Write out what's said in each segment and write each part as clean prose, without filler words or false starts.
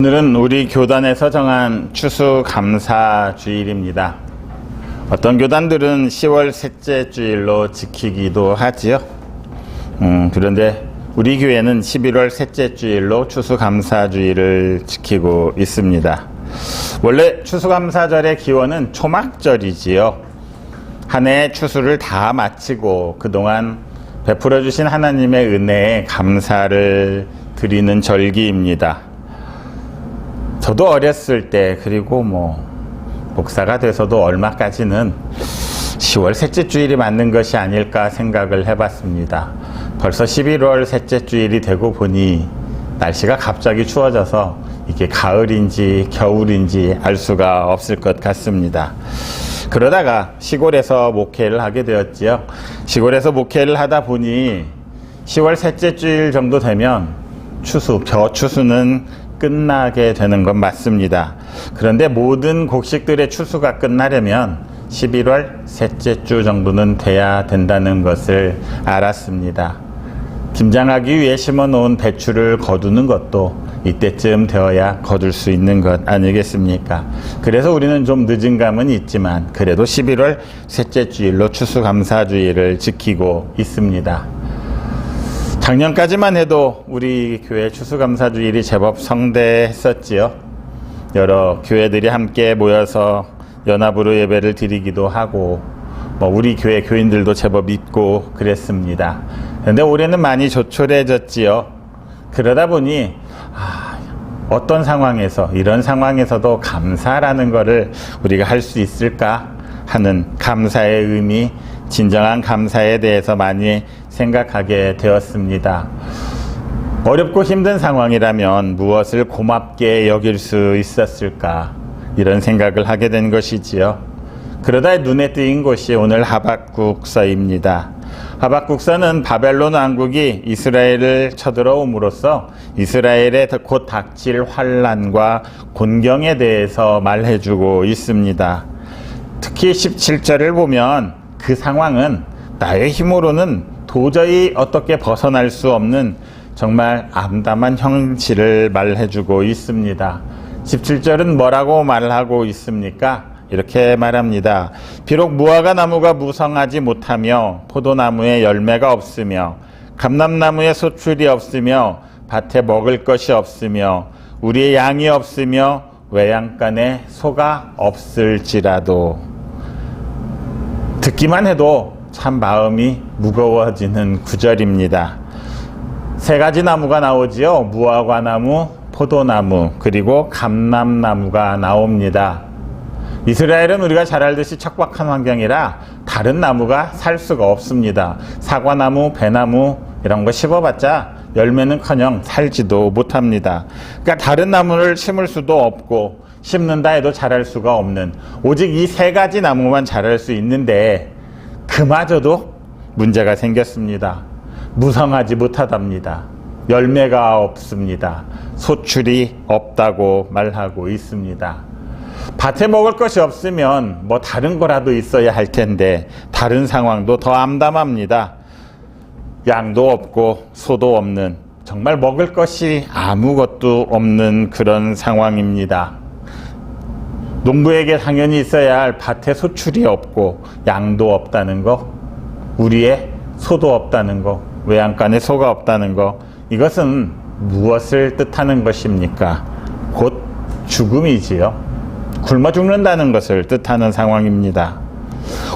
오늘은 우리 교단에서 정한 추수감사주일입니다. 어떤 교단들은 10월 셋째 주일로 지키기도 하지요. 그런데 우리 교회는 11월 셋째 주일로 추수감사주일을 지키고 있습니다. 원래 추수감사절의 기원은 초막절이지요. 한 해의 추수를 다 마치고 그동안 베풀어 주신 하나님의 은혜에 감사를 드리는 절기입니다. 저도 어렸을 때, 그리고 목사가 돼서도 얼마까지는 10월 셋째 주일이 맞는 것이 아닐까 생각을 해봤습니다. 벌써 11월 셋째 주일이 되고 보니 날씨가 갑자기 추워져서 이게 가을인지 겨울인지 알 수가 없을 것 같습니다. 그러다가 시골에서 목회를 하게 되었지요. 시골에서 목회를 하다 보니 10월 셋째 주일 정도 되면 벼추수는 끝나게 되는 건 맞습니다. 그런데 모든 곡식들의 추수가 끝나려면 11월 셋째 주 정도는 돼야 된다는 것을 알았습니다. 김장하기 위해 심어놓은 배추를 거두는 것도 이때쯤 되어야 거둘 수 있는 것 아니겠습니까? 그래서 우리는 좀 늦은 감은 있지만 그래도 11월 셋째 주일로 추수감사주일을 지키고 있습니다. 작년까지만 해도 우리 교회 추수감사주일이 제법 성대했었지요. 여러 교회들이 함께 모여서 연합으로 예배를 드리기도 하고 우리 교회 교인들도 제법 있고 그랬습니다. 그런데 올해는 많이 조촐해졌지요. 그러다 보니 어떤 상황에서, 이런 상황에서도 감사라는 것을 우리가 할 수 있을까 하는 감사의 의미, 진정한 감사에 대해서 많이 생각하게 되었습니다. 어렵고 힘든 상황이라면 무엇을 고맙게 여길 수 있었을까, 이런 생각을 하게 된 것이지요. 그러다 눈에 띄인 곳이 오늘 하박국서입니다. 하박국서는 바벨론 왕국이 이스라엘을 쳐들어옴으로써 이스라엘에 곧 닥칠 환난과 곤경에 대해서 말해주고 있습니다. 특히 17절을 보면 그 상황은 나의 힘으로는 도저히 어떻게 벗어날 수 없는 정말 암담한 현실을 말해주고 있습니다. 17절은 뭐라고 말하고 있습니까? 이렇게 말합니다. 비록 무화과 나무가 무성하지 못하며 포도나무에 열매가 없으며 감람나무에 소출이 없으며 밭에 먹을 것이 없으며 우리의 양이 없으며 외양간에 소가 없을지라도, 듣기만 해도 참 마음이 무거워지는 구절입니다. 세 가지 나무가 나오지요. 무화과 나무, 포도나무, 그리고 감람나무가 나옵니다. 이스라엘은 우리가 잘 알듯이 척박한 환경이라 다른 나무가 살 수가 없습니다. 사과나무, 배나무 이런 거 심어봤자 열매는커녕 살지도 못합니다. 그러니까 다른 나무를 심을 수도 없고 심는다 해도 자랄 수가 없는, 오직 이 세 가지 나무만 자랄 수 있는데 그마저도 문제가 생겼습니다. 무성하지 못하답니다. 열매가 없습니다. 소출이 없다고 말하고 있습니다. 밭에 먹을 것이 없으면 다른 거라도 있어야 할 텐데 다른 상황도 더 암담합니다. 양도 없고 소도 없는, 정말 먹을 것이 아무것도 없는 그런 상황입니다. 농부에게 당연히 있어야 할 밭에 소출이 없고 양도 없다는 거, 우리의 소도 없다는 거, 외양간에 소가 없다는 거, 이것은 무엇을 뜻하는 것입니까? 곧 죽음이지요. 굶어 죽는다는 것을 뜻하는 상황입니다.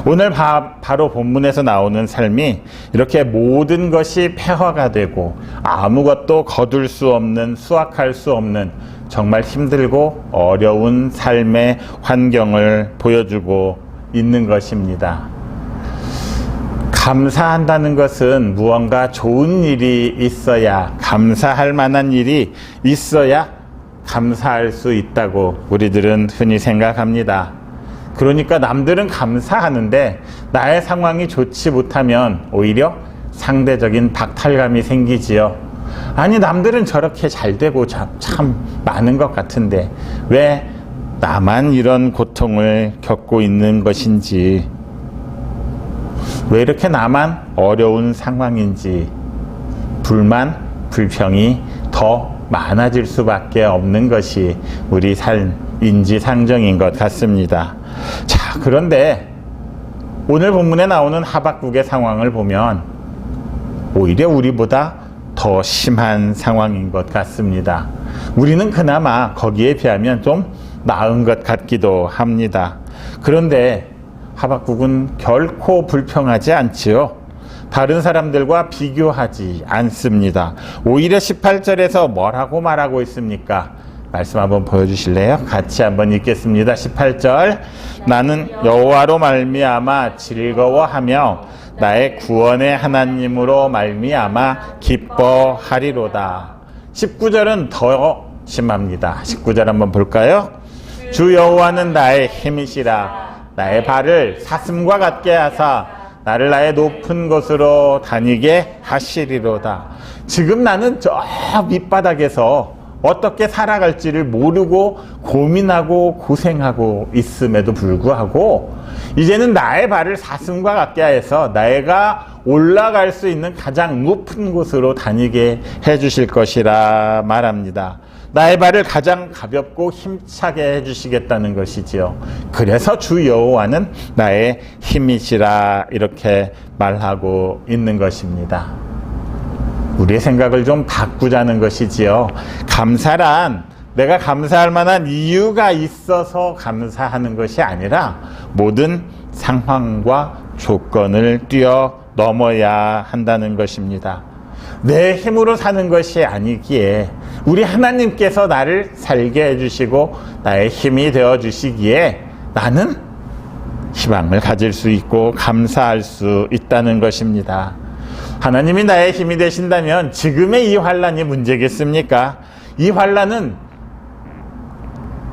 오늘 바로 본문에서 나오는 삶이 이렇게 모든 것이 폐허가 되고 아무것도 거둘 수 없는, 수확할 수 없는 정말 힘들고 어려운 삶의 환경을 보여주고 있는 것입니다. 감사한다는 것은 무언가 좋은 일이 있어야, 감사할 만한 일이 있어야 감사할 수 있다고 우리들은 흔히 생각합니다. 그러니까 남들은 감사하는데 나의 상황이 좋지 못하면 오히려 상대적인 박탈감이 생기지요. 아니, 남들은 저렇게 잘 되고 참 많은 것 같은데 왜 나만 이런 고통을 겪고 있는 것인지, 왜 이렇게 나만 어려운 상황인지 불만, 불평이 더 많아질 수밖에 없는 것이 우리 삶 인지상정인 것 같습니다. 자, 그런데 오늘 본문에 나오는 하박국의 상황을 보면 오히려 우리보다 더 심한 상황인 것 같습니다. 우리는 그나마 거기에 비하면 좀 나은 것 같기도 합니다. 그런데 하박국은 결코 불평하지 않지요. 다른 사람들과 비교하지 않습니다. 오히려 18절에서 뭐라고 말하고 있습니까? 말씀 한번 보여주실래요? 같이 한번 읽겠습니다. 18절, 나는 여호와로 말미암아 즐거워하며 나의 구원의 하나님으로 말미암아 기뻐하리로다. 19절은 더 심합니다. 19절 한번 볼까요? 주 여호와는 나의 힘이시라. 나의 발을 사슴과 같게 하사 나를 나의 높은 곳으로 다니게 하시리로다. 지금 나는 저 밑바닥에서 어떻게 살아갈지를 모르고 고민하고 고생하고 있음에도 불구하고 이제는 나의 발을 사슴과 같게 해서 내가 올라갈 수 있는 가장 높은 곳으로 다니게 해주실 것이라 말합니다. 나의 발을 가장 가볍고 힘차게 해주시겠다는 것이지요. 그래서 주 여호와는 나의 힘이시라 이렇게 말하고 있는 것입니다. 우리의 생각을 좀 바꾸자는 것이지요. 감사란 내가 감사할 만한 이유가 있어서 감사하는 것이 아니라 모든 상황과 조건을 뛰어넘어야 한다는 것입니다. 내 힘으로 사는 것이 아니기에 우리 하나님께서 나를 살게 해주시고 나의 힘이 되어주시기에 나는 희망을 가질 수 있고 감사할 수 있다는 것입니다. 하나님이 나의 힘이 되신다면 지금의 이 환난이 문제겠습니까? 이 환난은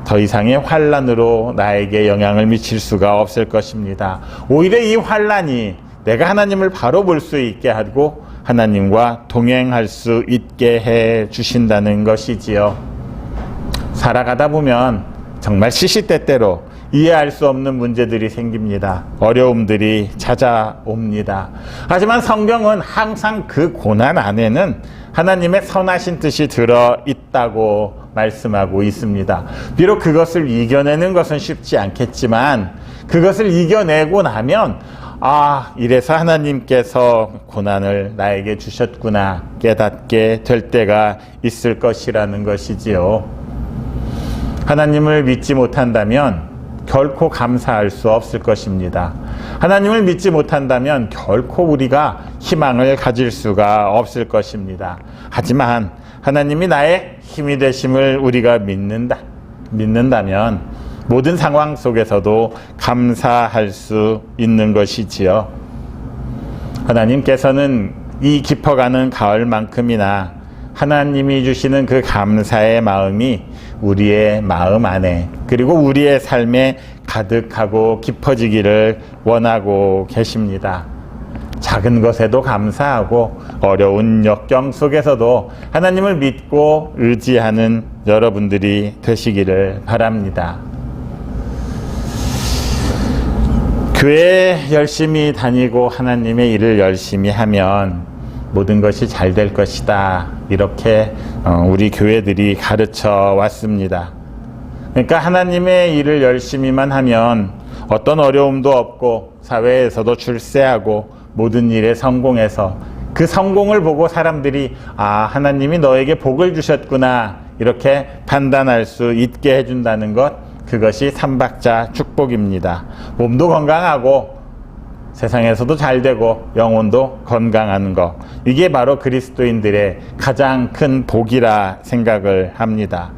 더 이상의 환난으로 나에게 영향을 미칠 수가 없을 것입니다. 오히려 이 환난이 내가 하나님을 바로 볼 수 있게 하고 하나님과 동행할 수 있게 해 주신다는 것이지요. 살아가다 보면 정말 시시때때로 이해할 수 없는 문제들이 생깁니다. 어려움들이 찾아옵니다. 하지만 성경은 항상 그 고난 안에는 하나님의 선하신 뜻이 들어있다고 말씀하고 있습니다. 비록 그것을 이겨내는 것은 쉽지 않겠지만 그것을 이겨내고 나면 이래서 하나님께서 고난을 나에게 주셨구나 깨닫게 될 때가 있을 것이라는 것이지요. 하나님을 믿지 못한다면 결코 감사할 수 없을 것입니다. 하나님을 믿지 못한다면 결코 우리가 희망을 가질 수가 없을 것입니다. 하지만 하나님이 나의 힘이 되심을 우리가 믿는다면 모든 상황 속에서도 감사할 수 있는 것이지요. 하나님께서는 이 깊어가는 가을만큼이나 하나님이 주시는 그 감사의 마음이 우리의 마음 안에 그리고 우리의 삶에 가득하고 깊어지기를 원하고 계십니다. 작은 것에도 감사하고 어려운 역경 속에서도 하나님을 믿고 의지하는 여러분들이 되시기를 바랍니다. 교회 열심히 다니고 하나님의 일을 열심히 하면 모든 것이 잘 될 것이다. 이렇게 우리 교회들이 가르쳐 왔습니다. 그러니까 하나님의 일을 열심히만 하면 어떤 어려움도 없고 사회에서도 출세하고 모든 일에 성공해서 그 성공을 보고 사람들이 하나님이 너에게 복을 주셨구나 이렇게 판단할 수 있게 해준다는 것, 그것이 삼박자 축복입니다. 몸도 건강하고 세상에서도 잘 되고 영혼도 건강한 것, 이게 바로 그리스도인들의 가장 큰 복이라 생각을 합니다.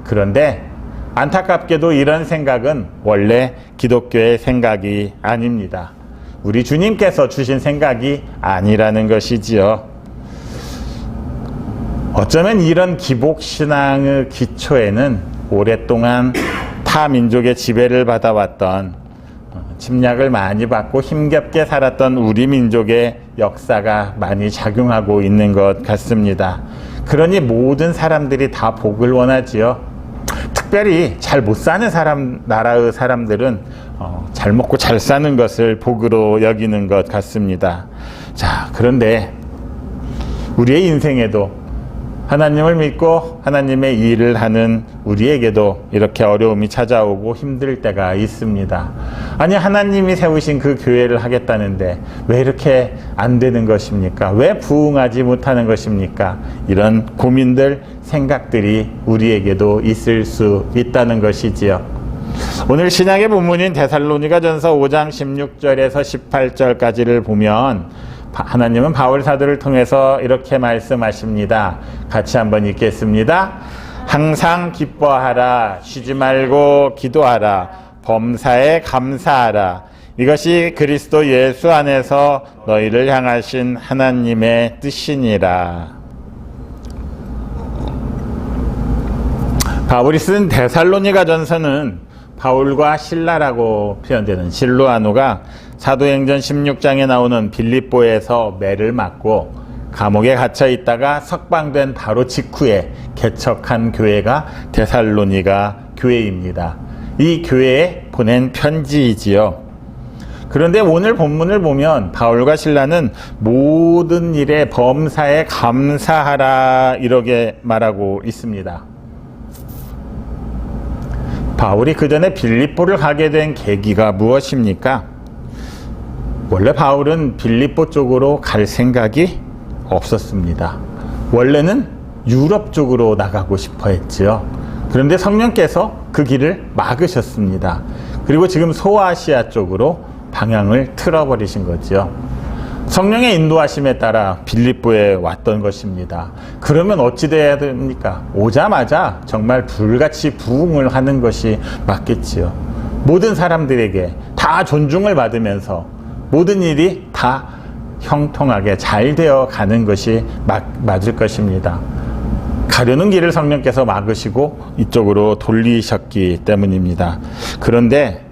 그런데 안타깝게도 이런 생각은 원래 기독교의 생각이 아닙니다. 우리 주님께서 주신 생각이 아니라는 것이지요. 어쩌면 이런 기복신앙의 기초에는 오랫동안 타 민족의 지배를 받아왔던, 침략을 많이 받고 힘겹게 살았던 우리 민족의 역사가 많이 작용하고 있는 것 같습니다. 그러니 모든 사람들이 다 복을 원하지요. 특별히 잘 못 사는 나라의 사람들은 잘 먹고 잘 사는 것을 복으로 여기는 것 같습니다. 자, 그런데 우리의 인생에도 하나님을 믿고 하나님의 일을 하는 우리에게도 이렇게 어려움이 찾아오고 힘들 때가 있습니다. 아니, 하나님이 세우신 그 교회를 하겠다는데 왜 이렇게 안 되는 것입니까? 왜 부응하지 못하는 것입니까? 이런 고민들, 생각들이 우리에게도 있을 수 있다는 것이지요. 오늘 신약의 본문인 데살로니가전서 5장 16절에서 18절까지를 보면 하나님은 바울 사도를 통해서 이렇게 말씀하십니다. 같이 한번 읽겠습니다. 항상 기뻐하라, 쉬지 말고 기도하라, 범사에 감사하라. 이것이 그리스도 예수 안에서 너희를 향하신 하나님의 뜻이니라. 바울이 쓴 데살로니가전서는 바울과 실라라고 표현되는 실루아노가 사도행전 16장에 나오는 빌립보에서 매를 맞고 감옥에 갇혀 있다가 석방된 바로 직후에 개척한 교회가 데살로니가 교회입니다. 이 교회에 보낸 편지이지요. 그런데 오늘 본문을 보면 바울과 실라는 모든 일에 범사에 감사하라 이렇게 말하고 있습니다. 바울이 그 전에 빌립보를 가게 된 계기가 무엇입니까? 원래 바울은 빌립보 쪽으로 갈 생각이 없었습니다. 원래는 유럽 쪽으로 나가고 싶어 했지요. 그런데 성령께서 그 길을 막으셨습니다. 그리고 지금 소아시아 쪽으로 방향을 틀어버리신 거죠. 성령의 인도하심에 따라 빌립보에 왔던 것입니다. 그러면 어찌 돼야 됩니까? 오자마자 정말 불같이 부흥을 하는 것이 맞겠지요. 모든 사람들에게 다 존중을 받으면서 모든 일이 다 형통하게 잘 되어 가는 것이 맞을 것입니다. 가려는 길을 성령께서 막으시고 이쪽으로 돌리셨기 때문입니다. 그런데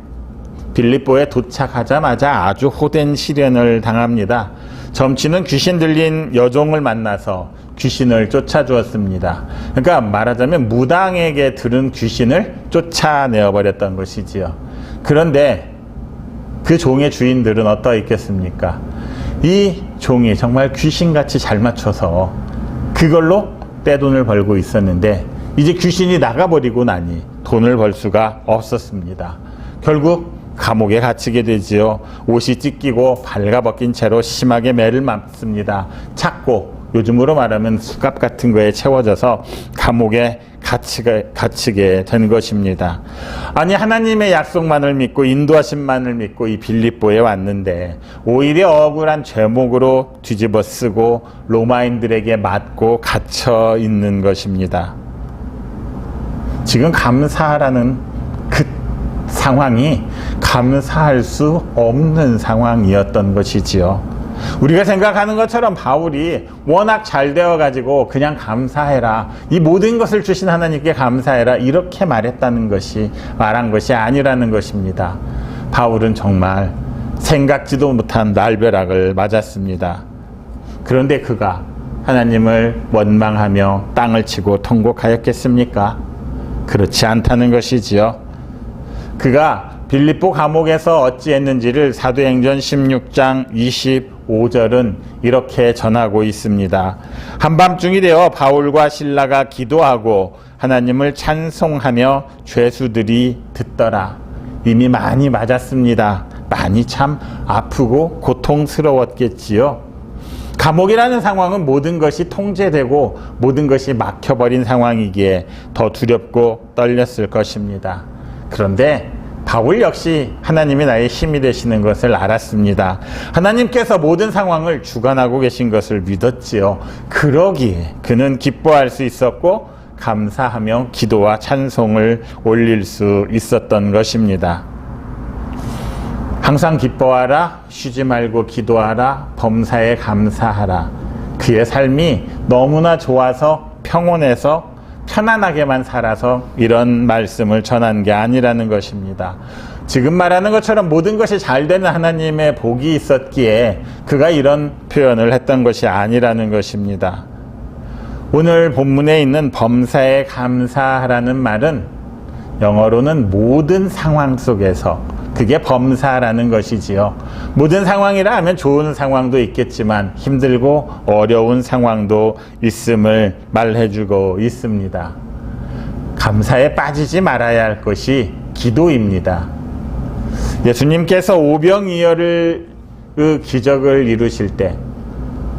빌립보에 도착하자마자 아주 호된 시련을 당합니다. 점치는 귀신 들린 여종을 만나서 귀신을 쫓아주었습니다. 그러니까 말하자면 무당에게 들은 귀신을 쫓아내어 버렸던 것이지요. 그런데 그 종의 주인들은 어떠했겠습니까? 이 종이 정말 귀신같이 잘 맞춰서 그걸로 떼돈을 벌고 있었는데 이제 귀신이 나가버리고 나니 돈을 벌 수가 없었습니다. 결국 감옥에 갇히게 되지요. 옷이 찢기고 발가벗긴 채로 심하게 매를 맞습니다. 찾고 요즘으로 말하면 수갑 같은 거에 채워져서 감옥에 갇히게 된 것입니다. 아니, 하나님의 약속만을 믿고 인도하심만을 믿고 이 빌립보에 왔는데 오히려 억울한 죄목으로 뒤집어 쓰고 로마인들에게 맞고 갇혀 있는 것입니다. 지금 감사하라는 그 상황이 감사할 수 없는 상황이었던 것이지요. 우리가 생각하는 것처럼 바울이 워낙 잘 되어가지고 그냥 감사해라, 이 모든 것을 주신 하나님께 감사해라 이렇게 말한 것이 아니라는 것입니다. 바울은 정말 생각지도 못한 날벼락을 맞았습니다. 그런데 그가 하나님을 원망하며 땅을 치고 통곡하였겠습니까? 그렇지 않다는 것이지요. 그가 빌립보 감옥에서 어찌했는지를 사도행전 16장 25절은 이렇게 전하고 있습니다. 한밤중이 되어 바울과 실라가 기도하고 하나님을 찬송하며 죄수들이 듣더라. 이미 많이 맞았습니다. 많이 참 아프고 고통스러웠겠지요. 감옥이라는 상황은 모든 것이 통제되고 모든 것이 막혀버린 상황이기에 더 두렵고 떨렸을 것입니다. 그런데 바울 역시 하나님이 나의 힘이 되시는 것을 알았습니다. 하나님께서 모든 상황을 주관하고 계신 것을 믿었지요. 그러기에 그는 기뻐할 수 있었고 감사하며 기도와 찬송을 올릴 수 있었던 것입니다. 항상 기뻐하라, 쉬지 말고 기도하라, 범사에 감사하라. 그의 삶이 너무나 좋아서 평온해서 편안하게만 살아서 이런 말씀을 전한 게 아니라는 것입니다. 지금 말하는 것처럼 모든 것이 잘 되는 하나님의 복이 있었기에 그가 이런 표현을 했던 것이 아니라는 것입니다. 오늘 본문에 있는 범사에 감사하라는 말은 영어로는 모든 상황 속에서 그게 범사라는 것이지요. 모든 상황이라 하면 좋은 상황도 있겠지만 힘들고 어려운 상황도 있음을 말해주고 있습니다. 감사에 빠지지 말아야 할 것이 기도입니다. 예수님께서 오병이어를 그 기적을 이루실 때,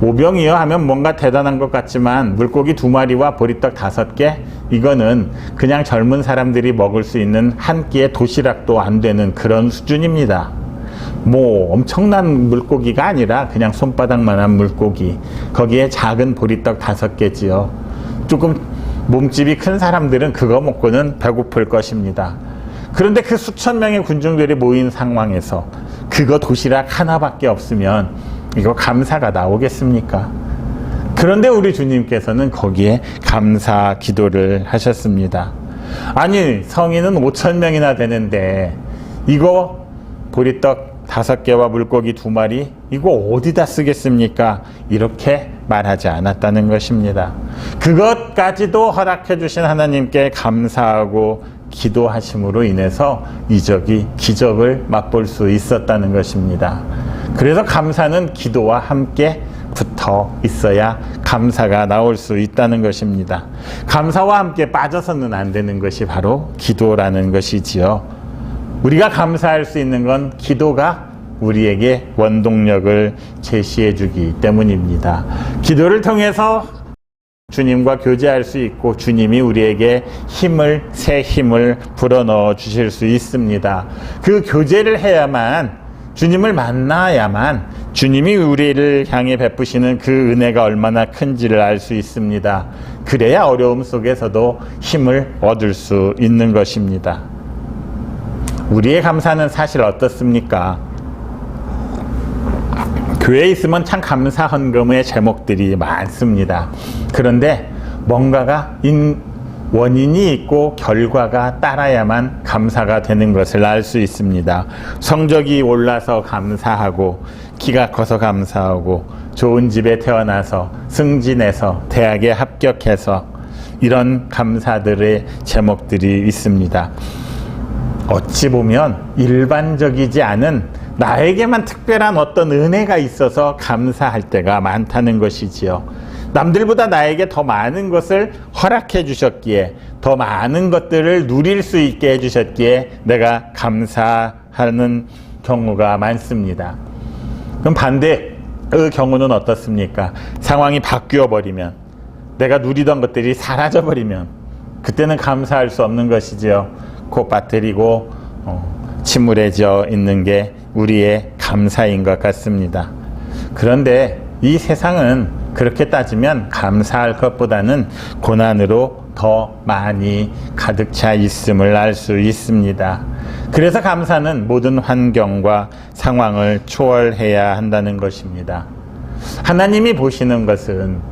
오병이어 하면 뭔가 대단한 것 같지만 물고기 2마리와 보리떡 5개, 이거는 그냥 젊은 사람들이 먹을 수 있는 한 끼의 도시락도 안 되는 그런 수준입니다. 뭐 엄청난 물고기가 아니라 그냥 손바닥만한 물고기, 거기에 작은 보리떡 5개지요. 조금 몸집이 큰 사람들은 그거 먹고는 배고플 것입니다. 그런데 그 수천 명의 군중들이 모인 상황에서 그거 도시락 하나밖에 없으면 이거 감사가 나오겠습니까? 그런데 우리 주님께서는 거기에 감사 기도를 하셨습니다. 아니, 성인은 5천 명이나 되는데 이거 보리떡 5개와 물고기 2마리 이거 어디다 쓰겠습니까? 이렇게 말하지 않았다는 것입니다. 그것까지도 허락해 주신 하나님께 감사하고 기도하심으로 인해서 이적이 기적을 맛볼 수 있었다는 것입니다. 그래서 감사는 기도와 함께 붙어 있어야 감사가 나올 수 있다는 것입니다. 감사와 함께 빠져서는 안 되는 것이 바로 기도라는 것이지요. 우리가 감사할 수 있는 건 기도가 우리에게 원동력을 제시해 주기 때문입니다. 기도를 통해서 주님과 교제할 수 있고 주님이 우리에게 새 힘을 불어넣어 주실 수 있습니다. 그 교제를 해야만, 주님을 만나야만 주님이 우리를 향해 베푸시는 그 은혜가 얼마나 큰지를 알 수 있습니다. 그래야 어려움 속에서도 힘을 얻을 수 있는 것입니다. 우리의 감사는 사실 어떻습니까? 교회에 있으면 참 감사 헌금의 제목들이 많습니다. 그런데 뭔가가 원인이 있고 결과가 따라야만 감사가 되는 것을 알 수 있습니다. 성적이 올라서 감사하고, 키가 커서 감사하고, 좋은 집에 태어나서, 승진해서, 대학에 합격해서, 이런 감사들의 제목들이 있습니다. 어찌 보면 일반적이지 않은 나에게만 특별한 어떤 은혜가 있어서 감사할 때가 많다는 것이지요. 남들보다 나에게 더 많은 것을 허락해 주셨기에, 더 많은 것들을 누릴 수 있게 해주셨기에 내가 감사하는 경우가 많습니다. 그럼 반대의 경우는 어떻습니까? 상황이 바뀌어 버리면, 내가 누리던 것들이 사라져 버리면 그때는 감사할 수 없는 것이지요. 코 빠뜨리고 침울해져 있는 게 우리의 감사인 것 같습니다. 그런데 이 세상은 그렇게 따지면 감사할 것보다는 고난으로 더 많이 가득 차 있음을 알 수 있습니다. 그래서 감사는 모든 환경과 상황을 초월해야 한다는 것입니다. 하나님이 보시는 것은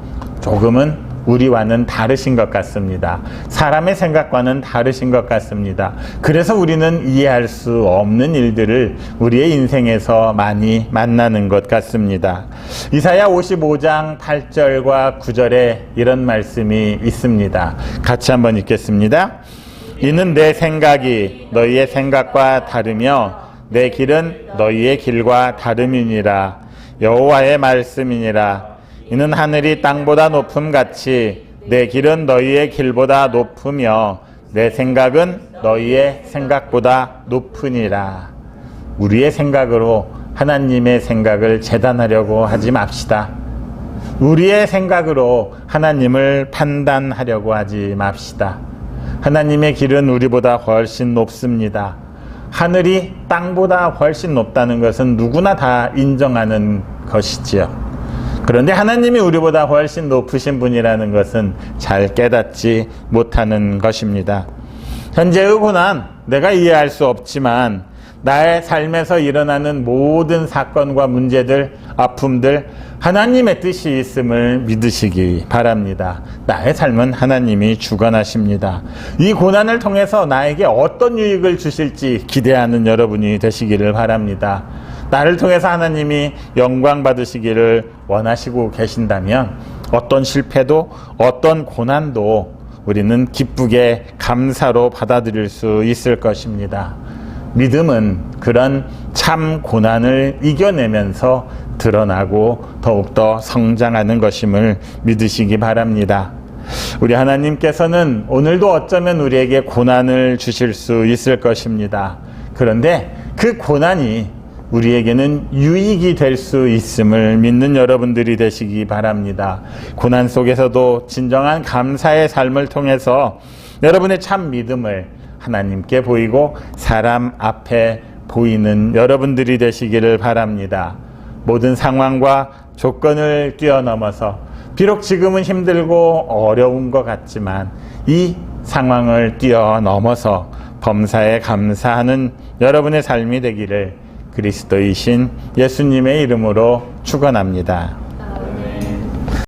조금은 우리와는 다르신 것 같습니다. 사람의 생각과는 다르신 것 같습니다. 그래서 우리는 이해할 수 없는 일들을 우리의 인생에서 많이 만나는 것 같습니다. 이사야 55장 8절과 9절에 이런 말씀이 있습니다. 같이 한번 읽겠습니다. 이는 내 생각이 너희의 생각과 다르며 내 길은 너희의 길과 다름이니라. 여호와의 말씀이니라. 이는 하늘이 땅보다 높음같이 내 길은 너희의 길보다 높으며 내 생각은 너희의 생각보다 높으니라. 우리의 생각으로 하나님의 생각을 재단하려고 하지 맙시다. 우리의 생각으로 하나님을 판단하려고 하지 맙시다. 하나님의 길은 우리보다 훨씬 높습니다. 하늘이 땅보다 훨씬 높다는 것은 누구나 다 인정하는 것이지요. 그런데 하나님이 우리보다 훨씬 높으신 분이라는 것은 잘 깨닫지 못하는 것입니다. 현재의 고난, 내가 이해할 수 없지만 나의 삶에서 일어나는 모든 사건과 문제들, 아픔들, 하나님의 뜻이 있음을 믿으시기 바랍니다. 나의 삶은 하나님이 주관하십니다. 이 고난을 통해서 나에게 어떤 유익을 주실지 기대하는 여러분이 되시기를 바랍니다. 나를 통해서 하나님이 영광 받으시기를 원하시고 계신다면 어떤 실패도 어떤 고난도 우리는 기쁘게 감사로 받아들일 수 있을 것입니다. 믿음은 그런 참 고난을 이겨내면서 드러나고 더욱더 성장하는 것임을 믿으시기 바랍니다. 우리 하나님께서는 오늘도 어쩌면 우리에게 고난을 주실 수 있을 것입니다. 그런데 그 고난이 우리에게는 유익이 될 수 있음을 믿는 여러분들이 되시기 바랍니다. 고난 속에서도 진정한 감사의 삶을 통해서 여러분의 참 믿음을 하나님께 보이고 사람 앞에 보이는 여러분들이 되시기를 바랍니다. 모든 상황과 조건을 뛰어넘어서 비록 지금은 힘들고 어려운 것 같지만 이 상황을 뛰어넘어서 범사에 감사하는 여러분의 삶이 되기를 그리스도이신 예수님의 이름으로 축원합니다.